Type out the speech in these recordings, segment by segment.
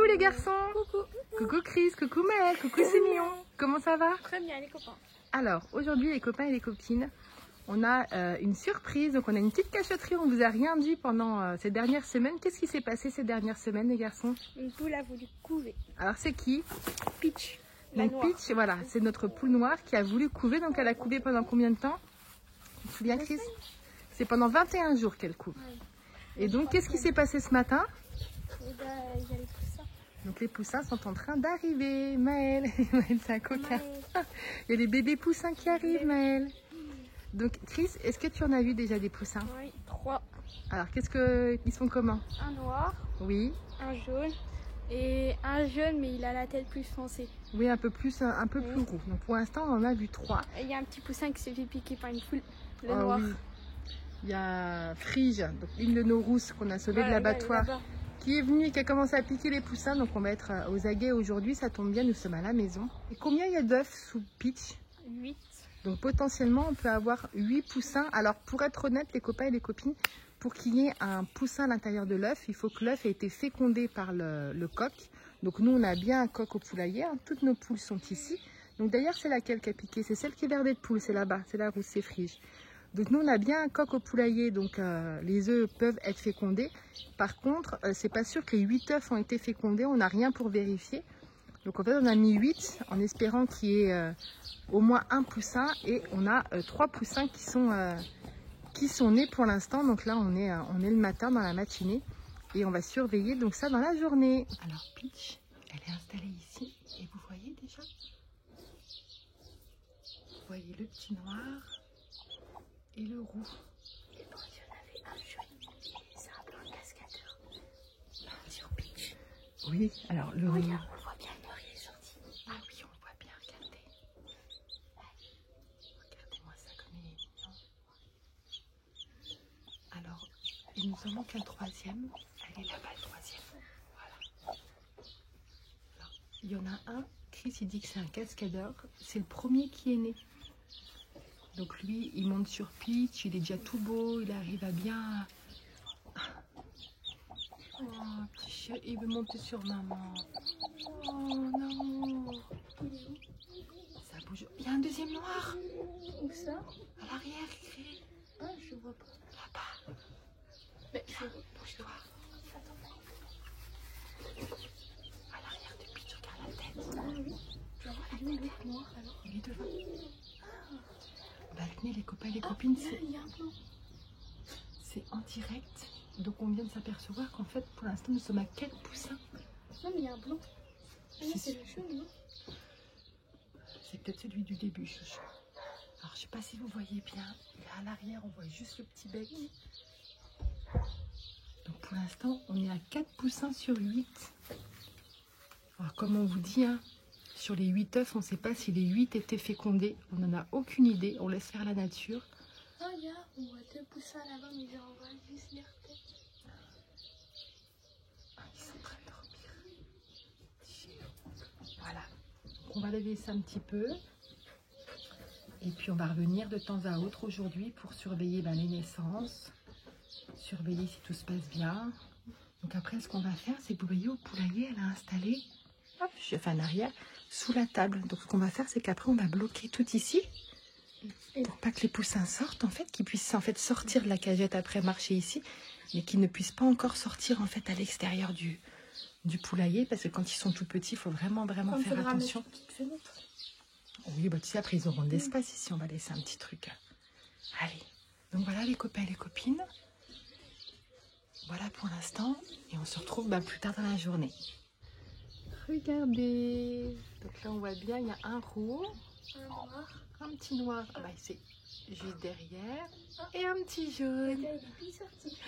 les garçons. Coucou. Coucou Chris, coucou Maëlle, coucou Sémillon. Comment ça va? Très bien les copains. Alors, aujourd'hui les copains et les copines, on a une surprise. Donc on a une petite cachotterie, on vous a rien dit pendant ces dernières semaines. Qu'est-ce qui s'est passé ces dernières semaines les garçons? Une poule a voulu couver. Alors c'est qui? Peach. Donc Peach, voilà, c'est notre poule noire qui a voulu couver. Donc elle a couvé pendant combien de temps? Tu te souviens Chris? C'est pendant 21 jours qu'elle couve. Et donc qu'est-ce qui s'est passé ce matin? Il y a les poussins. Donc les poussins sont en train d'arriver. Maëlle, Maëlle c'est un coquin. Il y a les bébés poussins qui arrivent Maëlle. Donc Chris, est-ce que tu en as vu déjà des poussins? Oui, 3. Alors ils sont comment? Un noir, Oui. un jaune et un jaune mais il a la tête plus foncée. Oui, un peu plus roux. Donc pour l'instant on en a vu 3. Et il y a un petit poussin qui s'est fait piquer par une poule, le Ah noir. oui. Il y a Frige, donc une de nos rousses qu'on a sauvée de l'abattoir, qui est venue et qui a commencé à piquer les poussins. Donc on va être aux aguets aujourd'hui, ça tombe bien, nous sommes à la maison. Et combien il y a d'œufs sous Peach? 8. Donc potentiellement on peut avoir 8 poussins. Alors pour être honnête les copains et les copines, pour qu'il y ait un poussin à l'intérieur de l'œuf, il faut que l'œuf ait été fécondé par le coq. Donc nous on a bien un coq au poulailler, hein. Toutes nos poules sont ici. Donc d'ailleurs c'est laquelle qui a piqué? C'est celle qui est verdée de poule, c'est là-bas, c'est la rousse, c'est Frige. Donc nous on a bien un coq au poulailler, donc les œufs peuvent être fécondés. Par contre, c'est pas sûr que les 8 œufs ont été fécondés, on n'a rien pour vérifier. Donc en fait on a mis 8 en espérant qu'il y ait au moins un poussin et on a 3 poussins qui sont nés pour l'instant. Donc là on est le matin dans la matinée et on va surveiller donc ça dans la journée. Alors Peach, elle est installée ici et vous voyez déjà? Vous voyez le petit noir et le roux. Et bon, il y en avait un jaune et c'est un blanc cascadeur. Sur Peach. Oui, alors le roux. Regarde, on voit bien le noir, il est sorti. Ah oui, on le voit bien, regardez. Regardez-moi ça comme il est mignon. Alors, il nous en manque un troisième. Elle est là-bas, le troisième. Voilà. Alors, il y en a un, Chris il dit que c'est un cascadeur. C'est le premier qui est né. Donc lui, il monte sur Peach, il est déjà tout beau, il arrive à bien... Oh, petit chien, il veut monter sur maman. Oh non. Ça bouge. Il y a un deuxième noir. Où ça? À l'arrière, écrit. Ah, je vois pas. Là-bas. Mais Bouge-toi. À l'arrière de Peach, regarde la tête. ah oui. Je vois la tête noire alors. Il est devant. Bah tenez les copains et les copines, Il y a un blanc. c'est en direct. Donc on vient de s'apercevoir qu'en fait pour l'instant nous sommes à 4 poussins. Non mais il y a un blanc. Ah non, c'est le jaune, non? C'est peut-être celui du début, chouchou. Alors je sais pas si vous voyez bien, là à l'arrière on voit juste le petit bec. Donc pour l'instant on est à 4 poussins sur 8. Alors comme on vous dit, hein, sur les 8 œufs on ne sait pas si les 8 étaient fécondés. On n'en a aucune idée, on laisse faire la nature. Oh regarde, on voit 2 poussins là-bas mais genre on voit juste leur tête. Ah, ils sont en train de dormir. Voilà, donc on va laver ça un petit peu. Et puis on va revenir de temps à autre aujourd'hui pour surveiller les naissances, surveiller si tout se passe bien. Donc après ce qu'on va faire, c'est que vous voyez au poulailler, elle a installé, hop, je fais en arrière, sous la table. Donc ce qu'on va faire, c'est qu'après on va bloquer tout ici, pour pas que les poussins sortent en fait, qu'ils puissent en fait sortir de la cagette après marcher ici, mais qu'ils ne puissent pas encore sortir en fait à l'extérieur du poulailler, parce que quand ils sont tout petits, il faut vraiment faire attention. Oui, bah tu sais, après ils auront de l'espace ici, on va laisser un petit truc. Allez, donc voilà les copains et les copines. Voilà pour l'instant, et on se retrouve plus tard dans la journée. Regardez, donc là on voit bien, il y a un roux, Un noir. un petit noir, ah, c'est juste derrière, et un petit jaune. Regarde, il est plus sorti.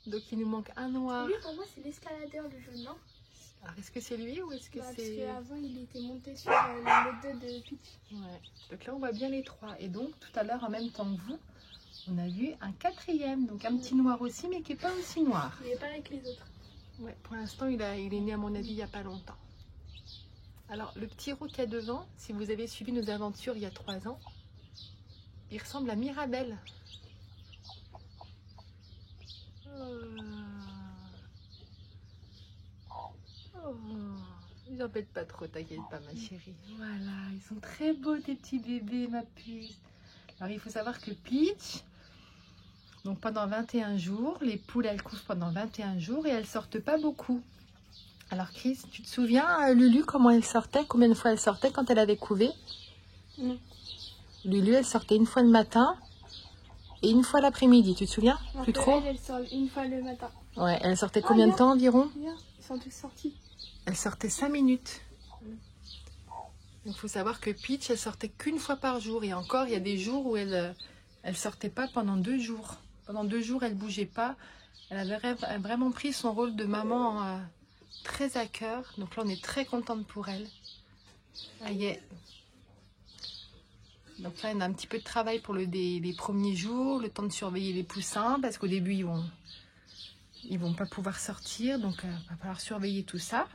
Donc il nous manque un noir. Lui pour moi c'est l'escaladeur le jaune, non? Alors est-ce que c'est lui ou est-ce que Parce c'est... qu'avant il était monté sur le dos de Peach. Ouais. Donc là on voit bien les trois. Et donc tout à l'heure en même temps que vous, on a vu un quatrième. Donc un petit noir aussi mais qui n'est pas aussi noir. Il n'est pas avec les autres. Ouais, pour l'instant il est né à mon avis il n'y a pas longtemps. Alors le petit roux qu'il y a devant, si vous avez suivi nos aventures il y a 3 ans, il ressemble à Mirabelle. Oh, ils embêtent pas trop, t'inquiète pas ma chérie. Voilà, ils sont très beaux tes petits bébés, ma puce. Alors il faut savoir que Peach, donc pendant 21 jours, les poules elles couvrent pendant 21 jours et elles sortent pas beaucoup. Alors Chris, tu te souviens Lulu comment elle sortait, combien de fois elle sortait quand elle avait couvé? Non. Lulu elle sortait une fois le matin et une fois l'après-midi, tu te souviens? Plus trop? Elle sort une fois le matin. Ouais, elle sortait combien de temps environ? Ils sont tous sortis. Elle sortait 5 minutes. Il faut savoir que Peach, elle sortait qu'une fois par jour. Et encore, il y a des jours où elle sortait pas pendant 2 jours. Pendant 2 jours, elle bougeait pas. Elle avait vraiment pris son rôle de maman très à cœur. Donc là, on est très contente pour elle. Ça y est. Donc là, on a un petit peu de travail pour les premiers jours. Le temps de surveiller les poussins. Parce qu'au début, ils vont pas pouvoir sortir. Donc, il va falloir surveiller tout ça.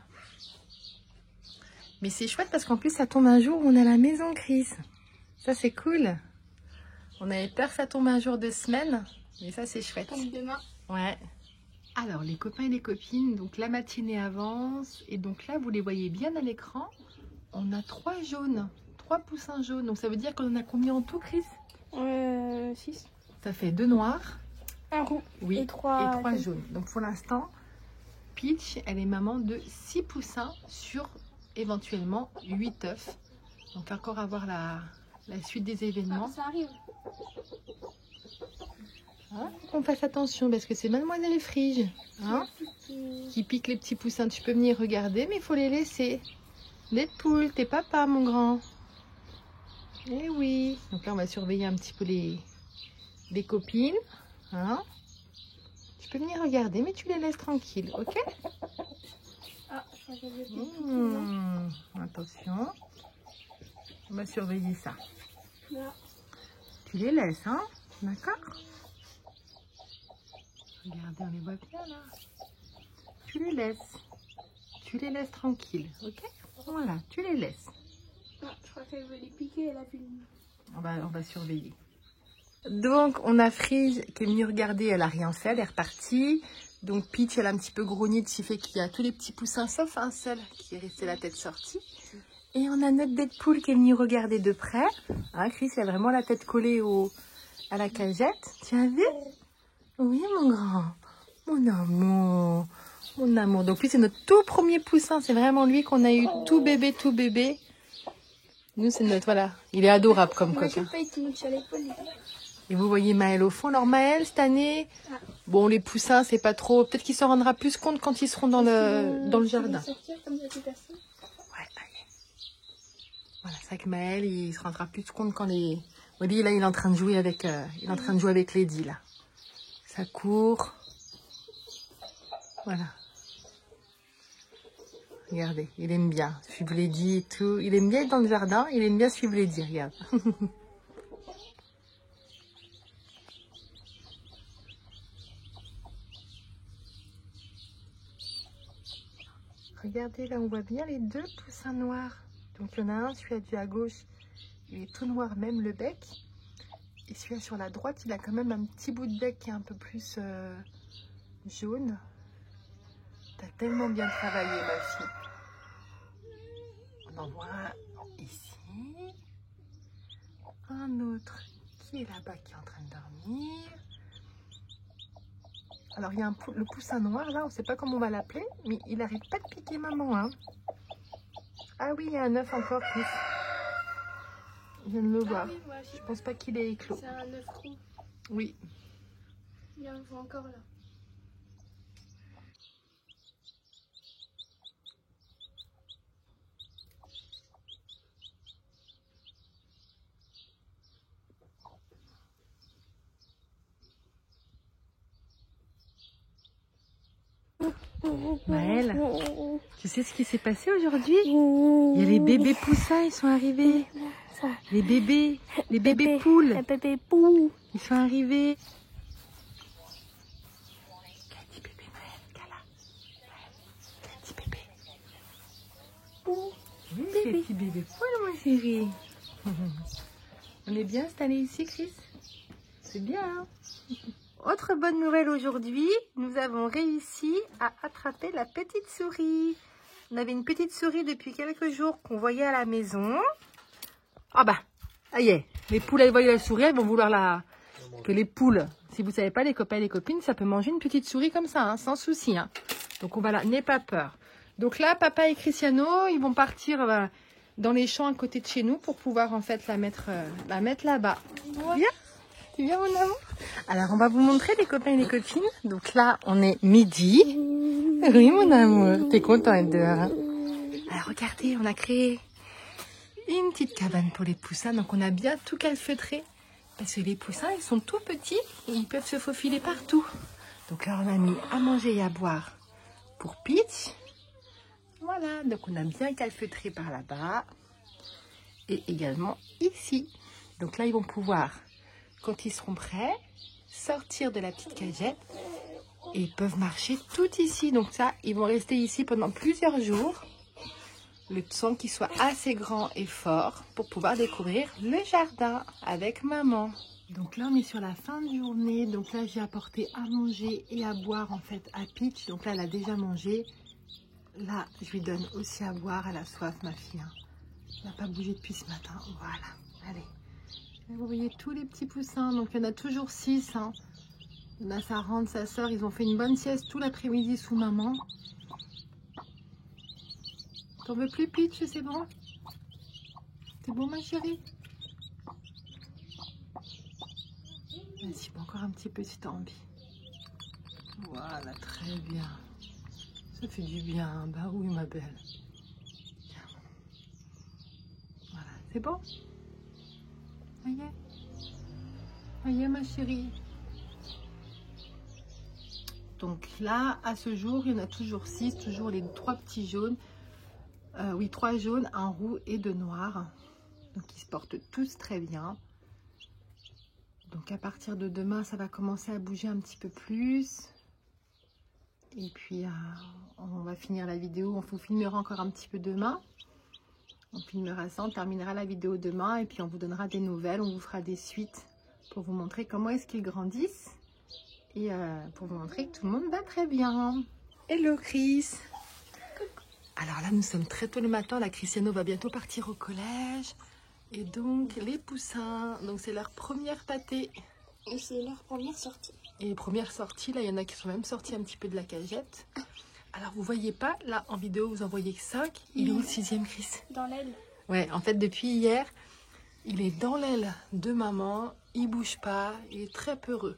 Mais c'est chouette parce qu'en plus, ça tombe un jour où on est à la maison, Chris. Ça, c'est cool. On avait peur que ça tombe un jour de semaine. Mais ça, c'est chouette. Comme demain. Ouais. Alors, les copains et les copines, donc la matinée avance. Et donc là, vous les voyez bien à l'écran. On a 3 jaunes. 3 poussins jaunes. Donc, ça veut dire qu'on en a combien en tout, Chris? 6. Ça fait 2 noirs. Un roux. Oui. Et 3 jaunes. Donc, pour l'instant, Peach, elle est maman de 6 poussins sur éventuellement 8 œufs. Donc encore à voir la suite des événements. Ça arrive. Hein, qu'on fasse attention parce que c'est mademoiselle Frige qui pique les petits poussins. Tu peux venir regarder mais il faut les laisser. Deadpool, t'es papa mon grand. Eh oui. Donc là on va surveiller un petit peu les copines. Hein, tu peux venir regarder mais tu les laisses tranquilles, ok? Attention, on va surveiller ça. Là. Tu les laisses, hein? D'accord? Regardez, on les voit bien là. Tu les laisses tranquilles, ok? Voilà, tu les laisses. Non, je crois qu'elle veut les piquer, elle a vu. On va surveiller. Donc, on a Frige qui est venue regarder, elle a rien fait, elle est repartie. Donc Peach, elle a un petit peu grogné de ce qui fait qu'il y a tous les petits poussins, sauf un seul qui est resté la tête sortie. Et on a notre Deadpool qui est venu regarder de près. Hein, Chris, il a vraiment la tête collée à la cagette. Tu as vu? Oui, mon grand. Mon amour. Mon amour. Donc lui, c'est notre tout premier poussin. C'est vraiment lui qu'on a eu tout bébé, tout bébé. Nous, c'est notre... Voilà. Il est adorable comme coquin. Et vous voyez Maël au fond. Alors Maël, cette année, bon, les poussins, c'est pas trop... Peut-être qu'il s'en rendra plus compte quand ils seront dans le jardin. Ouais, voilà, c'est vrai que Maël, il se rendra plus compte quand les... Voyez, là, il est en train de jouer avec, Lady, là. Ça court. Voilà. Regardez, il aime bien suivre Lady et tout. Il aime bien être dans le jardin, il aime bien suivre Lady, regarde. Regardez, là, on voit bien les 2 poussins noirs. Donc, il y en a un, celui-là à gauche, il est tout noir, même le bec. Et celui-là sur la droite, il a quand même un petit bout de bec qui est un peu plus jaune. T'as tellement bien travaillé, ma fille. On en voit un ici. Un autre qui est là-bas, qui est en train de dormir. Alors, il y a le poussin noir, là, on ne sait pas comment on va l'appeler, mais il n'arrête pas de piquer maman. Hein. Ah oui, il y a un œuf encore, Chris. Je viens de le voir. Oui, ouais, je pense pas qu'il est éclos. C'est un œuf roux. Oui. Il y en a encore là. Maël, tu sais ce qui s'est passé aujourd'hui? Il y a les bébés poussins, ils sont arrivés. Les bébés poules. Les bébés poules. Ils sont arrivés. Quel petit bébé, Maël, Gala. Quel petit bébé. Oui, c'est le petit bébé poule, mon chéri. On est bien installés ici, Chris? C'est bien, hein? Autre bonne nouvelle aujourd'hui, nous avons réussi à attraper la petite souris. On avait une petite souris depuis quelques jours qu'on voyait à la maison. Ah bah, ça y est, les poules, elles voient la souris, elles vont vouloir que les poules, si vous savez pas, les copains et les copines, ça peut manger une petite souris comme ça, hein, sans souci. Hein. Donc on va là, n'aie pas peur. Donc là, papa et Cristiano, ils vont partir dans les champs à côté de chez nous pour pouvoir en fait la mettre là-bas. Viens, tu viens mon amour. Alors on va vous montrer les copains et les copines. Donc là, on est midi. Oui mon amour, t'es content d'être dehors. Hein. Alors regardez, on a créé une petite cabane pour les poussins. Donc on a bien tout calfeutré. Parce que les poussins, ils sont tout petits et ils peuvent se faufiler partout. Donc là, on a mis à manger et à boire pour Peach. Voilà, donc on a bien calfeutré par là-bas. Et également ici. Donc là, ils vont pouvoir, quand ils seront prêts, sortir de la petite cagette. Et ils peuvent marcher tout ici. Donc ça, ils vont rester ici pendant plusieurs jours. Le temps qu'ils soient assez grands et forts pour pouvoir découvrir le jardin avec maman. Donc là, on est sur la fin de journée. Donc là, j'ai apporté à manger et à boire en fait à Peach. Donc là, elle a déjà mangé. Là, je lui donne aussi à boire. Elle a soif, ma fille. Hein. Elle n'a pas bougé depuis ce matin. Voilà. Allez. Vous voyez tous les petits poussins. Donc il y en a toujours 6. Hein. Il y en a sa rentre, sa soeur. Ils ont fait une bonne sieste tout l'après-midi sous maman. T'en veux plus, Peach, c'est bon? C'est bon, ma chérie? Vas-y, encore un petit peu si t'as envie. Voilà, très bien. Ça fait du bien. Bah oui, ma belle. Voilà, c'est bon? Ça y est? Ça y est, ma chérie? Donc là, à ce jour, il y en a toujours 6, toujours les 3 petits jaunes. Oui, 3 jaunes, 1 roux et 2 noirs. Donc ils se portent tous très bien. Donc à partir de demain, ça va commencer à bouger un petit peu plus. Et puis on va finir la vidéo. On vous filmera encore un petit peu demain. On filmera ça, on terminera la vidéo demain. Et puis on vous donnera des nouvelles. On vous fera des suites pour vous montrer comment est-ce qu'ils grandissent. Et pour vous montrer que tout le monde va très bien. Hello Chris. Alors là, nous sommes très tôt le matin. La Cristiano va bientôt partir au collège. Et donc, les poussins, donc c'est leur première pâtée. Et c'est leur première sortie. Et première sortie, là, il y en a qui sont même sortis un petit peu de la cagette. Alors, vous voyez pas, là, en vidéo, vous en voyez que 5. Il est où le 6e, Chris? Dans l'aile. Ouais, en fait, depuis hier, il est dans l'aile de maman. Il bouge pas, il est très peureux.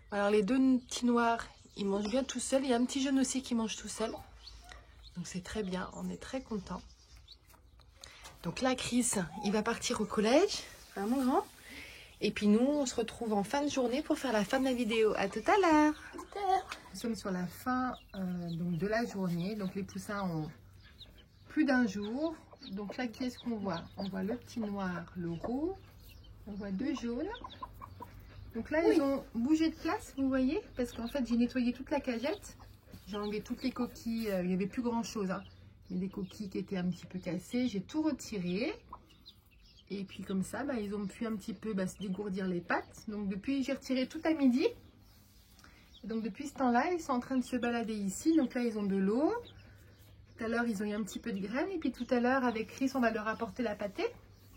Alors, les 2 petits noirs, ils mangent bien tout seuls. Il y a un petit jaune aussi qui mange tout seul. Donc c'est très bien, on est très contents. Donc là, Chris, il va partir au collège, hein, mon grand. Et puis nous, on se retrouve en fin de journée pour faire la fin de la vidéo. À tout à l'heure. Nous sommes sur la fin donc de la journée. Donc les poussins ont plus d'1 jour. Donc là, qu'est-ce qu'on voit? On voit le petit noir, le roux. On voit 2 jaunes. Donc là, ils ont bougé de place, vous voyez, parce qu'en fait, j'ai nettoyé toute la cagette. J'ai enlevé toutes les coquilles, il n'y avait plus grand chose. Hein. Il y a des coquilles qui étaient un petit peu cassées. J'ai tout retiré. Et puis comme ça, bah, ils ont pu un petit peu se dégourdir les pattes. Donc depuis, j'ai retiré tout à midi. Et donc depuis ce temps-là, ils sont en train de se balader ici. Donc là, ils ont de l'eau. Tout à l'heure, ils ont eu un petit peu de graines. Et puis tout à l'heure, avec Chris, on va leur apporter la pâtée.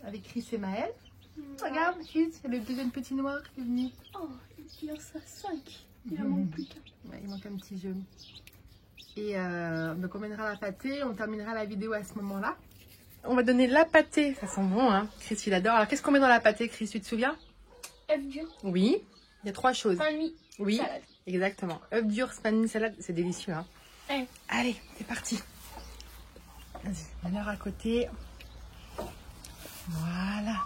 Avec Chris et Maël. Regarde, Chris, il y a le deuxième petit noir qui est venu. Oh, il en a 5. Il en manque plus qu'un. Ouais, il manque un petit jaune. Et donc on mènera la pâtée, on terminera la vidéo à ce moment-là. On va donner la pâtée, ça sent bon, hein. Chris il adore. Alors qu'est-ce qu'on met dans la pâtée, Chris, tu te souviens? Œuf dur. Oui, il y a 3 choses. Pain de mie. Oui, Salade. exactement. Œuf dur, pain de mie, salade, c'est délicieux. Hein. Ouais. Allez, c'est parti. Vas-y, mets-leur à côté. Voilà.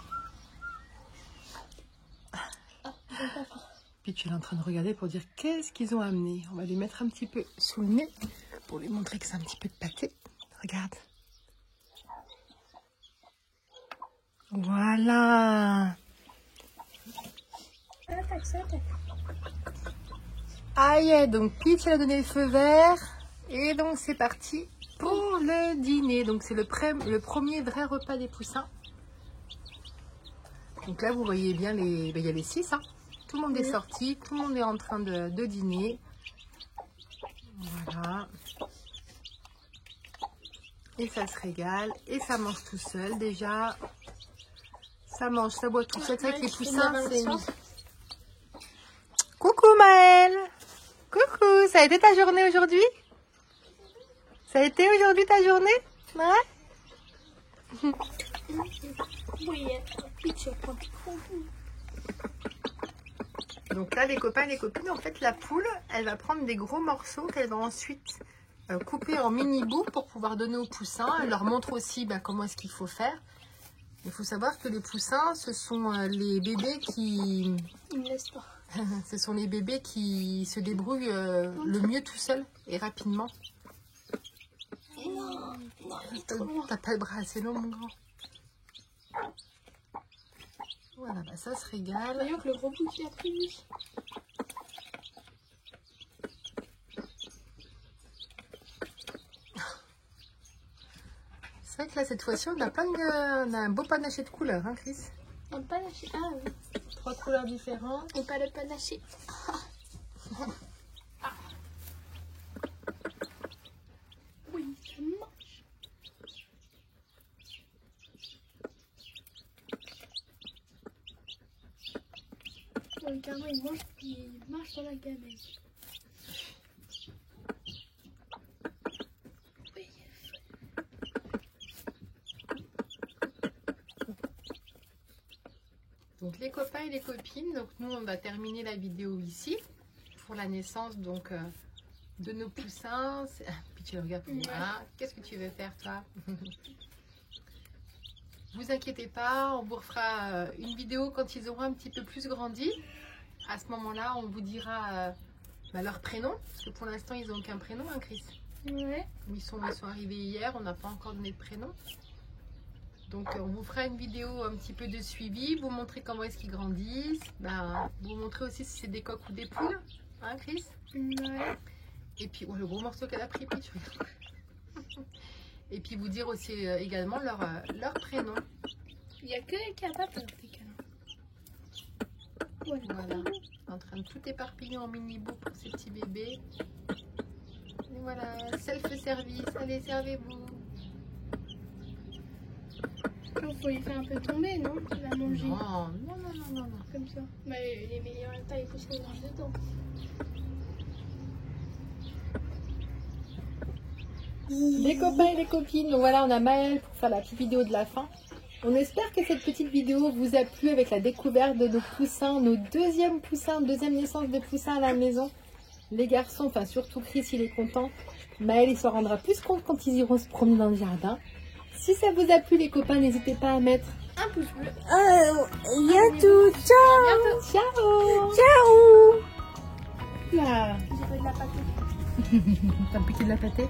Puis tu es en train de regarder pour dire qu'est-ce qu'ils ont amené. On va lui mettre un petit peu sous le nez pour lui montrer que c'est un petit peu de pâté. Regarde. Voilà. Aïe, donc Peach elle a donné le feu vert. Et donc c'est parti pour le dîner. Donc c'est le premier vrai repas des poussins. Donc là vous voyez bien, il y a les 6. Hein. Tout le monde est sorti, tout le monde est en train de dîner. Voilà. Et ça se régale. Et ça mange tout seul déjà. Ça mange, ça boit tout seul. C'est vrai que les poussins, c'est... Coucou Maëlle. Coucou, ça a été ta journée aujourd'hui? Ça a été aujourd'hui ta journée? Ouais. Oui, puis tu prends. Donc là, les copains et les copines, en fait, la poule, elle va prendre des gros morceaux qu'elle va ensuite couper en mini bouts pour pouvoir donner aux poussins. Elle leur montre aussi comment est-ce qu'il faut faire. Il faut savoir que les poussins, ce sont les bébés qui... Ils me laissent pas. Ce sont les bébés qui se débrouillent le mieux tout seuls et rapidement. Non, T'as pas le bras assez long, mon grand. Voilà, ça se régale. voyons que le gros bout qui a pris lui. C'est vrai que là, cette fois-ci, on a un beau panaché de couleurs, hein, Chris? Un panaché. Ah oui. 3 couleurs différentes. Et pas le panaché. Oui, ça mange. Le carreau, il mange puis il marche dans la gamelle. Oui. Donc les copains et les copines, donc nous on va terminer la vidéo ici pour la naissance donc de nos poussins. Puis tu le regardes pour moi. Qu'est-ce que tu veux faire toi? Vous inquiétez pas, on vous refera une vidéo quand ils auront un petit peu plus grandi. À ce moment-là, on vous dira leur prénom, parce que pour l'instant ils n'ont aucun prénom, hein, Chris? Ouais. Ils sont arrivés hier, on n'a pas encore donné de prénom. Donc on vous fera une vidéo un petit peu de suivi, vous montrer comment est-ce qu'ils grandissent, vous montrer aussi si c'est des coqs ou des poules, hein Chris? Ouais. Et puis, le gros morceau qu'elle a pris, puis tu regardes. Et puis vous dire aussi également leur prénom. Il n'y a que les capables avec des câlins. Voilà, en train de tout éparpiller en mini-bout pour ces petits bébés. Et voilà, self-service, allez, servez-vous. Il faut les faire un peu tomber, non? Tu vas manger. Non. Comme ça. Mais les meilleures tailles, il faut se les manger dedans. Les copains et les copines, donc voilà, on a Maëlle pour faire la petite vidéo de la fin. On espère que cette petite vidéo vous a plu avec la découverte de nos poussins, nos deuxième naissance de poussins à la maison. Les garçons, enfin surtout Chris, il est content. Maëlle, il s'en rendra plus compte quand ils iront se promener dans le jardin. Si ça vous a plu les copains, n'hésitez pas à mettre Un pouce bleu. Yatou, ciao. Ciao. Ciao. Là. J'ai fait de la pâtée. T'as piqué de la pâtée?